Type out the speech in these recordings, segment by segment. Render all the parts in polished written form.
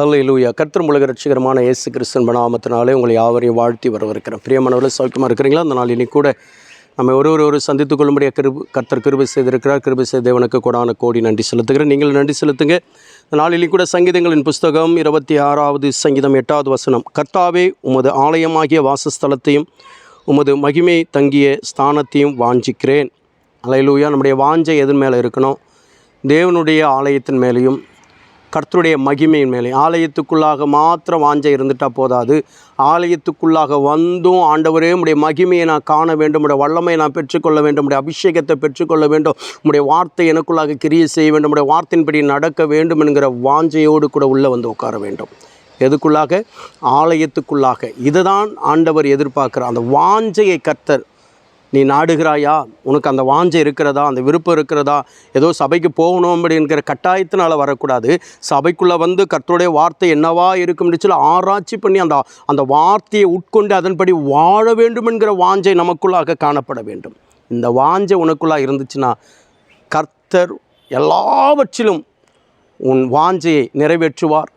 ஹல்லேலூயா. கர்த்தர் உலக ரட்சகரமான இயேசு கிறிஸ்துவின் நாமத்தினாலே உங்களை யாவரையும் வாழ்த்தி வரவிருக்கிறேன். பிரியமானவர்களே, சௌக்கியமாக இருக்கிறீங்களா? அந்த நாள் இன்னைக்கு கூட நம்ம ஒரு சந்தித்துக் கொள்ளும்படியாக கர்த்தர் கிருபை செய்திருக்கிறார். கிருபை செய்த தேவனுக்கு கொடான கோடி நன்றி செலுத்துகிறேன். நீங்கள் நன்றி செலுத்துங்க. இந்த நாளில் கூட சங்கீதங்களின் புஸ்தகம் 26வது சங்கீதம் 8வது வசனம். கர்த்தாவே, உமது ஆலயமாகிய வாசஸ்தலத்தையும் உமது மகிமை தங்கிய ஸ்தானத்தையும் வாஞ்சிக்கிறேன். ஹல்லேலூயா. நம்முடைய வாஞ்சை எதன் மேலே இருக்கணும்? தேவனுடைய ஆலயத்தின் மேலேயும் கர்த்தருடைய மகிமையின் மேலே. ஆலயத்துக்குள்ளாக மாத்திரம் வாஞ்சை இருந்துட்டால் போதாது. ஆலயத்துக்குள்ளாக வந்தும் ஆண்டவரே உம்முடைய மகிமையை நான் காண வேண்டும், உடைய வல்லமையை நான் பெற்றுக்கொள்ள வேண்டும், உடைய அபிஷேகத்தை பெற்றுக்கொள்ள வேண்டும், உடைய வார்த்தை எனக்குள்ளாக கிரியை செய்ய வேண்டும், உடைய வார்த்தையின்படி நடக்க வேண்டும் என்கிற வாஞ்சையோடு கூட உள்ளே வந்து உட்கார வேண்டும். எதுக்குள்ளாக? ஆலயத்துக்குள்ளாக. இதுதான் ஆண்டவர் எதிர்பார்க்குற அந்த வாஞ்சையை கர்த்தர் நீ நாடுகிறாயா? உனக்கு அந்த வாஞ்சை இருக்கிறதா? அந்த விருப்பம் இருக்கிறதா? ஏதோ சபைக்கு போகணும் அப்படிங்கிற கட்டாயத்தினால் வரக்கூடாது. சபைக்குள்ளே வந்து கர்த்தருடைய வார்த்தை என்னவா இருக்கும்னு சொல்லி ஆராய்ச்சி பண்ணி அந்த வார்த்தையை உட்கொண்டு அதன்படி வாழ வேண்டும் என்கிற வாஞ்சை நமக்குள்ளாக காணப்பட வேண்டும். இந்த வாஞ்சை உனக்குள்ளாக இருந்துச்சுன்னா கர்த்தர் எல்லாவற்றிலும் உன் வாஞ்சையை நிறைவேற்றுவார்,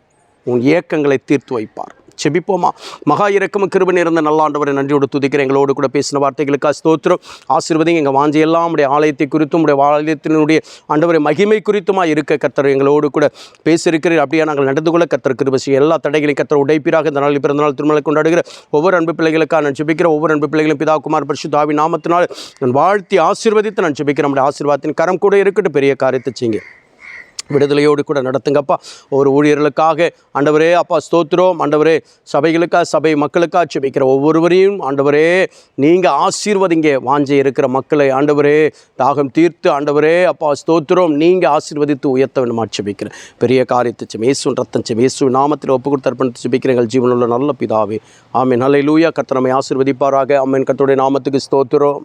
உன் ஏக்கங்களை தீர்த்து வைப்பார். செபிப்போமா? மகா இரக்கமும் கிருபை நிறைந்த நல்ல ஆண்டவரை நன்றியோடு துதிக்கிறேன். எங்களோடு கூட பேசின வார்த்தைகளுக்காக ஸ்தோத்திரம். ஆசீர்வதிங்க. எங்கள் வாஞ்சையெல்லாம் உடைய ஆலயத்தை குறித்தும் உடைய ஆலயத்தினுடைய ஆண்டவரை மகிமை குறித்துமாக இருக்க கர்த்தர் எங்களோடு கூட பேசியிருக்கிறீர். அப்படியே நாங்கள் நடந்து கொள்ள கர்த்தர் கிருபை செய்ய எல்லா தடைகளையும் கர்த்தர் உடைப்பீராக. இந்த நாளில் பிறந்தநாள் திருமணம் கொண்டாடுகிற ஒவ்வொரு அன்பு பிள்ளைகளுக்காக நான் ஜெபிக்கிற ஒவ்வொரு அன்பு பிள்ளைகளும் பிதா குமார் பரிசுத்த ஆவி நாமத்தினால் நான் வாழ்த்தி ஆசீர்வதித்து நான் ஜெபிக்கிறேன். நம்முடைய ஆசீர்வாதத்தின் கரம் கூட இருக்கட்டும். பெரிய காரியத்தை செய்யுங்க. விடுதலையோடு கூட நடத்துங்கப்பா. ஒரு ஊழியர்களுக்காக ஆண்டவரே அப்பா ஸ்தோத்திரம். ஆண்டவரே, சபைகளுக்காக, சபை மக்களுக்காக ஜெபிக்கிற ஒவ்வொருவரையும் ஆண்டவரே நீங்கள் ஆசீர்வதிங்க. வாஞ்சை இருக்கிற மக்களை ஆண்டவரே தாகம் தீர்த்து ஆண்டவரே அப்பா ஸ்தோத்திரம் நீங்கள் ஆசீர்வதித்து உயர்த்த வேண்டுமா ஜெபிக்கிறேன். பெரிய காரியத்தை இயேசுவின் ரத்தம் இயேசுவின் நாமத்தில் ஒப்பு கொடுத்து அர்ப்பணித்து ஜெபிக்கிறேன். எங்கள் ஜீவனுள்ள நல்ல பிதாவே, ஆமென். ஹல்லேலூயா. கர்த்தர் நம்மை ஆசீர்வதிப்பாராக. ஆமென். கர்த்தருடைய நாமத்துக்கு ஸ்தோத்திரம்.